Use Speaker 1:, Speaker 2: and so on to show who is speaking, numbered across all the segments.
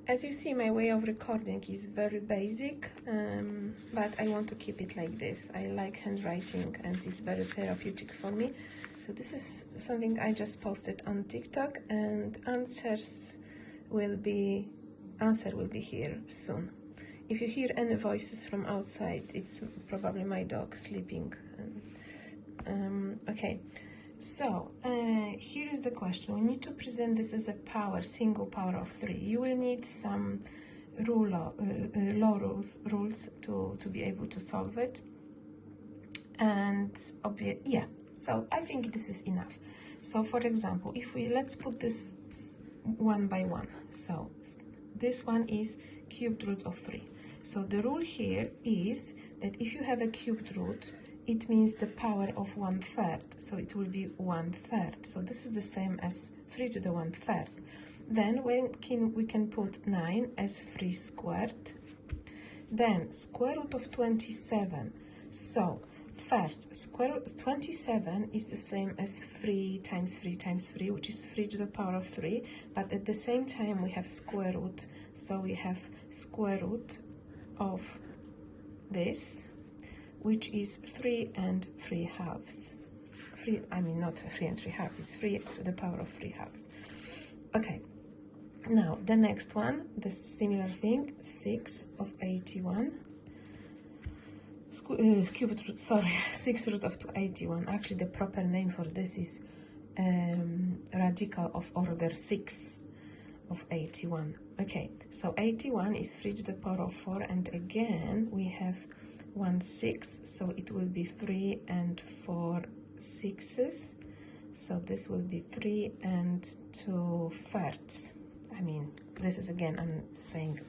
Speaker 1: As you see, my way of recording is very basic, but I want to keep it like this. I like handwriting and it's very therapeutic for me. So this is something I just posted on TikTok, and answer will be here soon. If you hear any voices from outside, it's probably my dog sleeping. Okay. So, here is the question. We need to present this as a power, single power of 3. You will need some law rules to be able to solve it. And, yeah, so I think this is enough. So, for example, let's put this one by one. So, this one is cubed root of 3. So, the rule here is that if you have a cubed root, it means the power of 1/3, so it will be 1/3. So this is the same as 3 to the 1/3. Then we can put 9 as 3 squared. Then square root of 27. So first, square root of 27 is the same as 3 times 3 times 3, which is 3 to the power of 3. But at the same time, we have square root. So we have square root of this, which is 3 and 3/2. Not 3 and 3/2, it's 3 to the power of 3/2. Okay, now the next one, the similar thing, 6 of 81. Cubed root, sorry, 6 root of 81. Actually, the proper name for this is radical of order 6 of 81. Okay, so 81 is 3 to the power of 4, and again we have 1/6, so it will be 3 and 4 sixes. So this will be 3 and 2/3. This is again, I'm saying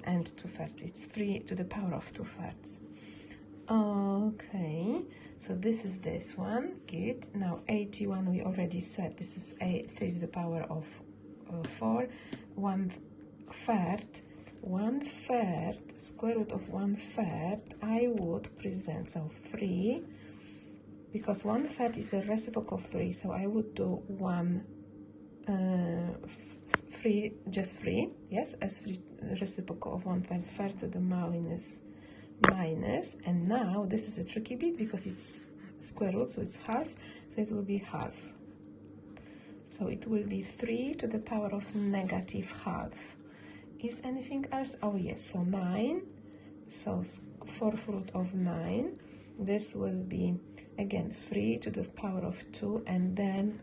Speaker 1: and 2/3. It's 3 to the power of 2/3. Okay, so this is this one. Good. Now 81, we already said this is 3 to the power of 4. 1/3. 1/3, square root of 1/3, I would present, so 3, because 1/3 is a reciprocal of 3, so I would do 3, just 3, yes, as 3 reciprocal of 1/3, 3 to the minus, and now this is a tricky bit because it's square root, so it's half, so it will be half. So it will be 3 to the power of -half. Is anything else? Oh yes, so 9, so 4th root of 9. This will be again 3 to the power of 2, and then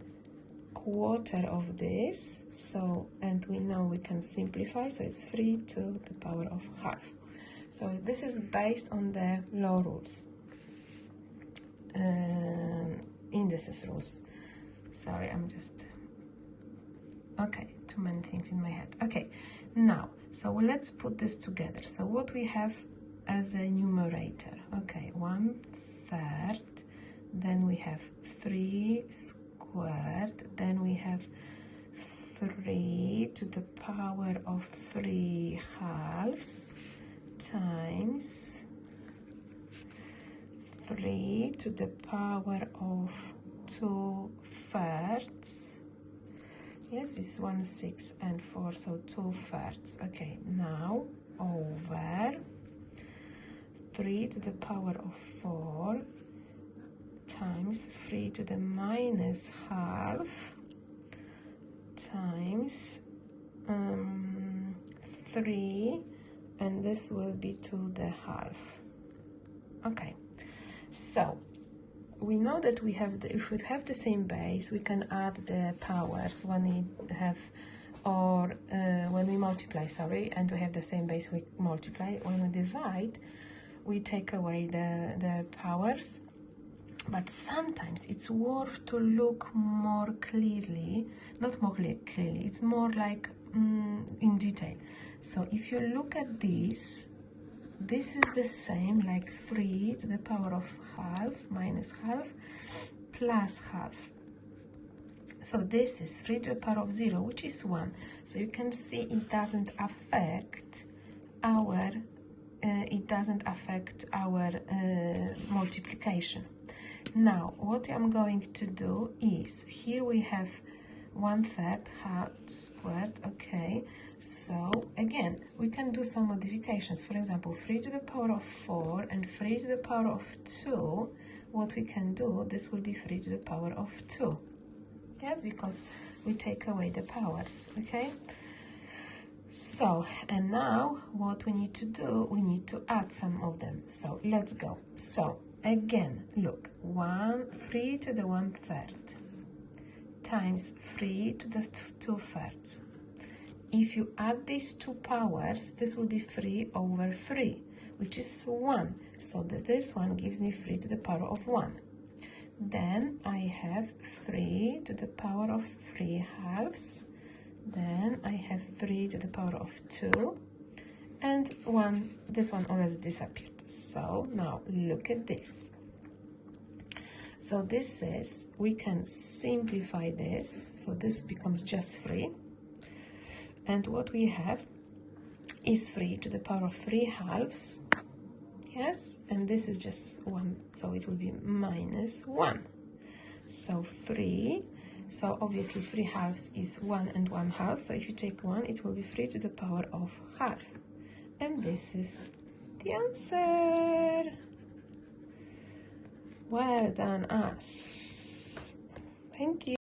Speaker 1: quarter of this. So, and we know we can simplify, so it's 3 to the power of half. So this is based on the law rules, indices rules. Sorry, I'm just, okay, too many things in my head. Okay, now, so let's put this together. So what we have as the numerator? Okay, 1/3, then we have 3 squared, then we have 3 to the power of 3/2 times 3 to the power of 2/3. Yes, it's 1, 6, and 4, so 2/3. Okay, now over 3 to the power of 4 times 3 to the -half times 3, and this will be to the half. Okay, so we know that we have if we have the same base, we can add the powers when we have, or when we multiply, sorry, and we have the same base, we multiply. When we divide, we take away the powers. But sometimes it's worth to look more clearly, not more clearly, it's more like in detail. So if you look at this, this is the same like 3 to the power of half minus half plus half. So this is 3 to the power of 0, which is 1. So you can see it doesn't affect our multiplication. Now what I'm going to do is, here we have 1/3 squared, okay, So again, we can do some modifications. For example, 3 to the power of 4 and 3 to the power of 2. What we can do, this will be 3 to the power of 2. Yes, because we take away the powers, okay? So, and now what we need to do, we need to add some of them. So let's go. So again, look, 3 to the 1/3 times 3 to the 2/3. If you add these two powers, this will be 3 over 3, which is 1. So this one gives me 3 to the power of 1. Then I have 3 to the power of 3/2. Then I have 3 to the power of 2. And 1, this one already disappeared. So now look at this. So this is, we can simplify this. So this becomes just 3. And what we have is 3 to the power of 3/2. Yes, and this is just 1, so it will be minus 1. So 3, so obviously 3/2 is 1 and 1/2. So if you take 1, it will be 3 to the power of half. And this is the answer. Well done, us. Thank you.